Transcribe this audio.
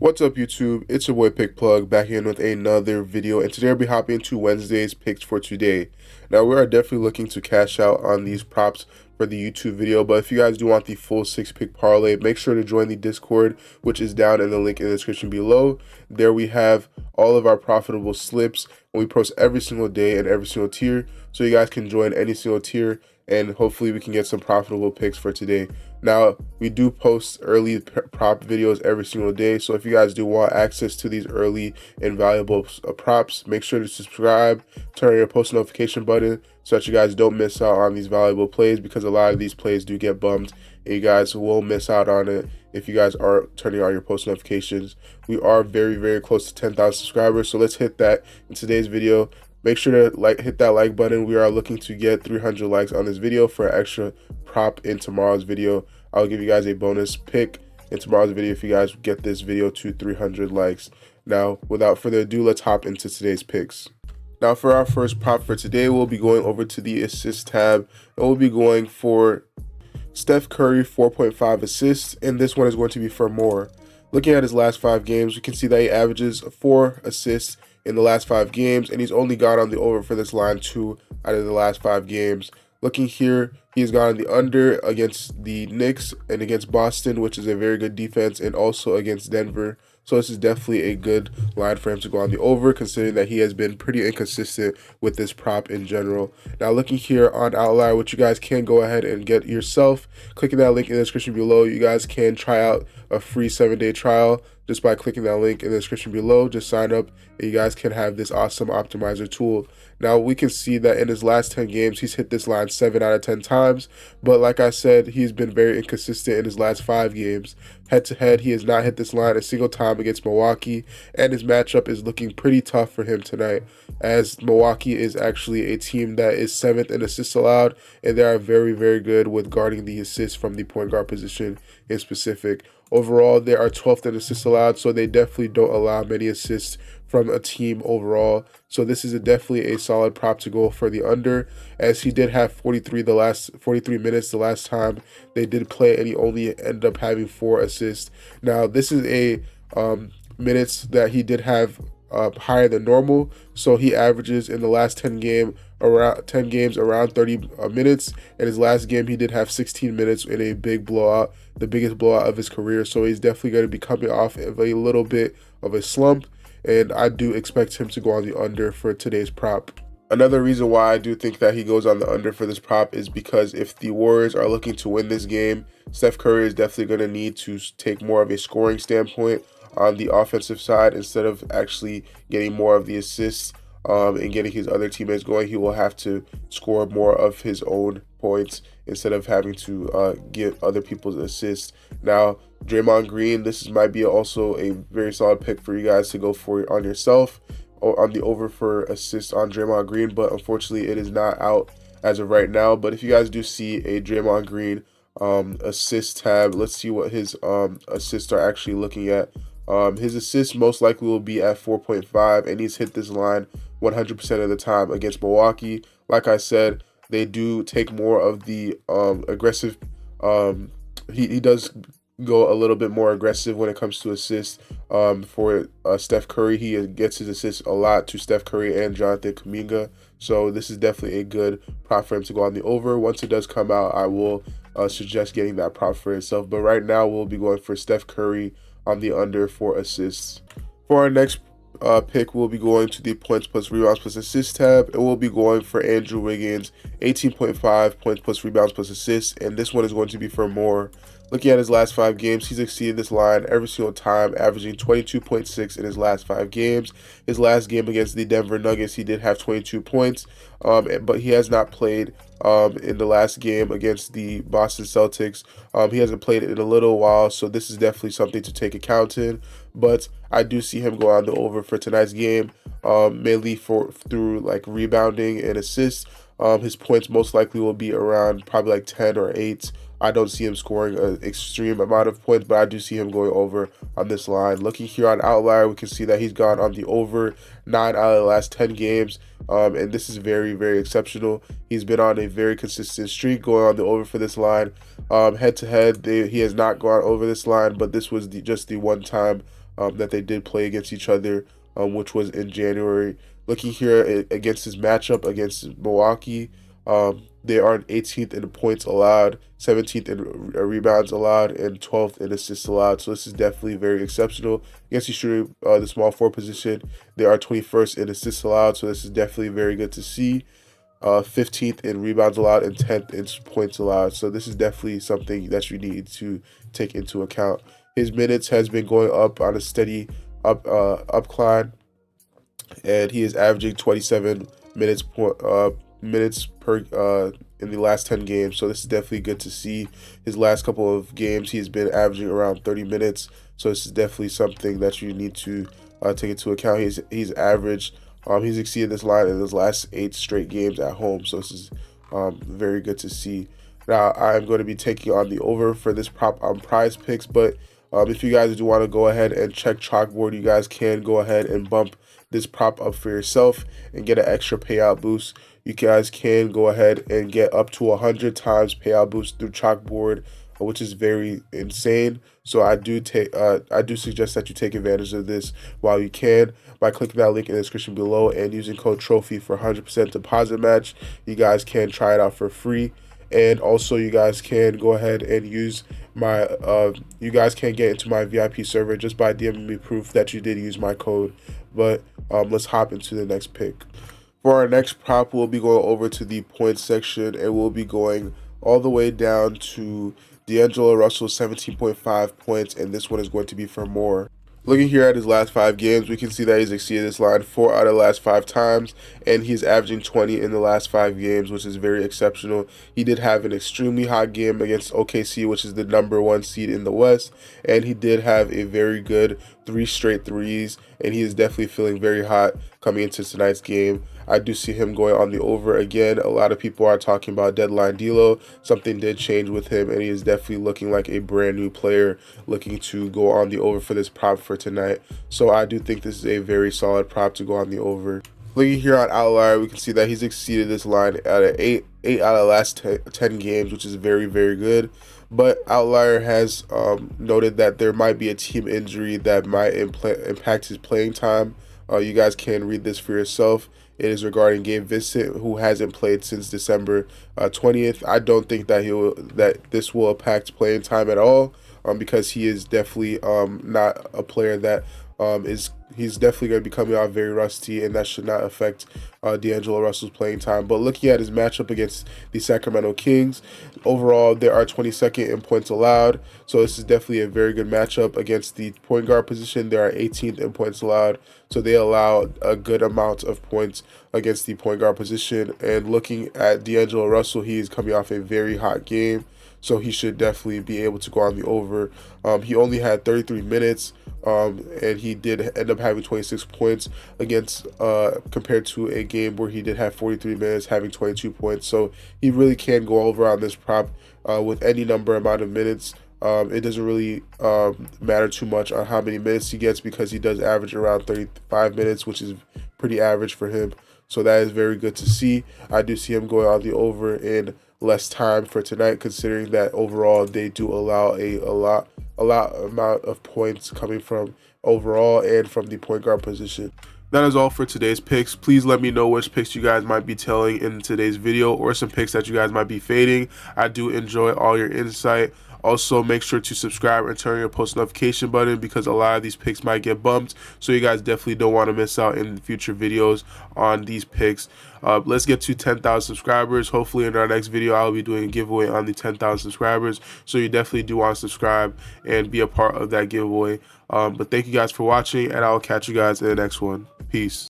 What's up, YouTube? It's your boy Pick Plug back in with another video, and today I'll be hopping into Wednesday's picks for today. Now, we are definitely looking to cash out on these props for the YouTube video, but if you guys do want the full 6-pick parlay, make sure to join the Discord, which is down in the link in the description below. There we have all of our profitable slips, and we post every single day and every single tier, so you guys can join any single tier, and hopefully we can get some profitable picks for today. Now, we do post early prop videos every single day, so if you guys do want access to these early and valuable props, make sure to subscribe, turn on your post notification button so that you guys don't miss out on these valuable plays, because a lot of these plays do get bumped and you guys will miss out on it if you guys aren't turning on your post notifications. We are very, very close to 10,000 subscribers, so let's hit that in today's video. Make sure to hit that like button. We are looking to get 300 likes on this video for an extra prop in tomorrow's video. I'll give you guys a bonus pick in tomorrow's video if you guys get this video to 300 likes. Now, without further ado, let's hop into today's picks. Now, for our first prop for today, we'll be going over to the assist tab, and we'll be going for Steph Curry 4.5 assists, and this one is going to be for more. Looking at his last 5 games, we can see that he averages 4 assists in the last 5 games, and he's only got on the over for this line 2 out of the last 5 games. Looking here, he's got on the under against the Knicks and against Boston, which is a very good defense, and also against Denver. So this is definitely a good line for him to go on the over, considering that he has been pretty inconsistent with this prop in general. Now, looking here on Outlier, which you guys can go ahead and get yourself, clicking that link in the description below, you guys can try out a free 7-day trial just by clicking that link in the description below. Just sign up and you guys can have this awesome optimizer tool. Now, we can see that in his last 10 games, he's hit this line 7 out of 10 times. But like I said, he's been very inconsistent in his last 5 games. Head-to-head, he has not hit this line a single time against Milwaukee. And his matchup is looking pretty tough for him tonight, as Milwaukee is actually a team that is 7th in assists allowed. And they are very, very good with guarding the assists from the point guard position in specific. Overall, they are 12th in assists allowed, so they definitely don't allow many assists from a team overall. So this is definitely a solid prop to go for the under, as he did have 43 minutes the last time they did play, and he only ended up having 4 assists. Now, this is a minutes that he did have higher than normal, so he averages in the last 10 games around 30 minutes, and his last game he did have 16 minutes in a big blowout, the biggest blowout of his career. So he's definitely going to be coming off of a little bit of a slump, and I do expect him to go on the under for today's prop. Another reason why I do think that he goes on the under for this prop is because if the Warriors are looking to win this game, Steph Curry is definitely going to need to take more of a scoring standpoint on the offensive side instead of actually getting more of the assists and getting his other teammates going. He will have to score more of his own points instead of having to get other people's assists. Now, Draymond Green, might be also a very solid pick for you guys to go for on yourself, or on the over for assists on Draymond Green, but unfortunately it is not out as of right now. But if you guys do see a Draymond Green assist tab, let's see what his assists are actually looking at. His assists most likely will be at 4.5, and he's hit this line 100% of the time against Milwaukee. Like I said, they do take more of the aggressive. He does go a little bit more aggressive when it comes to assists. For Steph Curry, he gets his assists a lot to Steph Curry and Jonathan Kuminga. So this is definitely a good prop for him to go on the over. Once it does come out, I will suggest getting that prop for itself. But right now, we'll be going for Steph Curry on the under for assists. For our next pick, we'll be going to the points plus rebounds plus assists tab, and we'll be going for Andrew Wiggins, 18.5 points plus rebounds plus assists, and this one is going to be for more. Looking at his last 5 games, he's exceeded this line every single time, averaging 22.6 in his last 5 games. His last game against the Denver Nuggets, he did have 22 points, but he has not played in the last game against the Boston Celtics. He hasn't played in a little while, so this is definitely something to take account in. But I do see him go on the over for tonight's game, mainly through like rebounding and assists. His points most likely will be around probably like 10 or 8 I don't see him scoring an extreme amount of points, but I do see him going over on this line. Looking here on Outlier, we can see that he's gone on the over 9 out of the last 10 games, and this is very, very exceptional. He's been on a very consistent streak going on the over for this line. Head to head, he has not gone over this line, but this was just the one time that they did play against each other, which was in January. Looking here against his matchup against Milwaukee, they are 18th in points allowed, 17th in rebounds allowed, and 12th in assists allowed. So this is definitely very exceptional. Against the shooter, the small forward position, they are 21st in assists allowed. So this is definitely very good to see. 15th in rebounds allowed and 10th in points allowed. So this is definitely something that you need to take into account. His minutes has been going up on a steady upcline, and he is averaging 27 minutes per in the last 10 games. So this is definitely good to see. His last couple of games, he's been averaging around 30 minutes. So this is definitely something that you need to take into account. He's averaged. He's exceeded this line in his last 8 straight games at home. So this is very good to see. Now I'm going to be taking on the over for this prop on Prizepicks, but if you guys do want to go ahead and check Chalkboard, you guys can go ahead and bump this prop up for yourself and get an extra payout boost. You guys can go ahead and get up to 100 times payout boost through Chalkboard, which is very insane. So I do suggest that you take advantage of this while you can by clicking that link in the description below and using code TROPHY for 100% deposit match. You guys can try it out for free. And also you guys can go ahead and use my you guys can get into my VIP server just by DMing me proof that you did use my code. But let's hop into the next pick. For our next prop, we'll be going over to the points section, and we'll be going all the way down to D'Angelo Russell's 17.5 points, and this one is going to be for more. Looking here at his last 5 games, we can see that he's exceeded this line 4 out of the last 5 times, and he's averaging 20 in the last 5 games, which is very exceptional. He did have an extremely hot game against OKC, which is the #1 seed in the West, and he did have a very good 3 straight threes, and he is definitely feeling very hot coming into tonight's game. I do see him going on the over again. A lot of people are talking about deadline D'Lo. Something did change with him, and he is definitely looking like a brand new player looking to go on the over for this prop for tonight. So I do think this is a very solid prop to go on the over. Looking here on Outlier, we can see that he's exceeded this line at an 8 out of the last 10 games, which is very, very good. But Outlier has noted that there might be a team injury that might impact his playing time. You guys can read this for yourself. It is regarding Gabe Vincent, who hasn't played since December 20th. I don't think that this will impact playing time at all, because he is definitely not a player that he's definitely going to be coming out very rusty, and that should not affect D'Angelo Russell's playing time. But looking at his matchup against the Sacramento Kings, overall they are 22nd in points allowed. So this is definitely a very good matchup against the point guard position. They are 18th in points allowed. So they allow a good amount of points against the point guard position. And looking at D'Angelo Russell, he is coming off a very hot game, so he should definitely be able to go on the over. He only had 33 minutes, and he did end up having 26 points against compared to a game where he did have 43 minutes, having 22 points. So he really can go over on this prop with any amount of minutes. It doesn't really matter too much on how many minutes he gets, because he does average around 35 minutes, which is pretty average for him. So that is very good to see. I do see him going on the over in less time for tonight, considering that overall they do allow a lot amount of points coming from overall and from the point guard position. That is all for today's picks. Please let me know which picks you guys might be telling in today's video, or some picks that you guys might be fading. I do enjoy all your insight. Also, make sure to subscribe and turn your post notification button, because a lot of these picks might get bumped. So you guys definitely don't want to miss out in future videos on these picks. Let's get to 10,000 subscribers. Hopefully in our next video, I'll be doing a giveaway on the 10,000 subscribers. So you definitely do want to subscribe and be a part of that giveaway. But thank you guys for watching, and I'll catch you guys in the next one. Peace.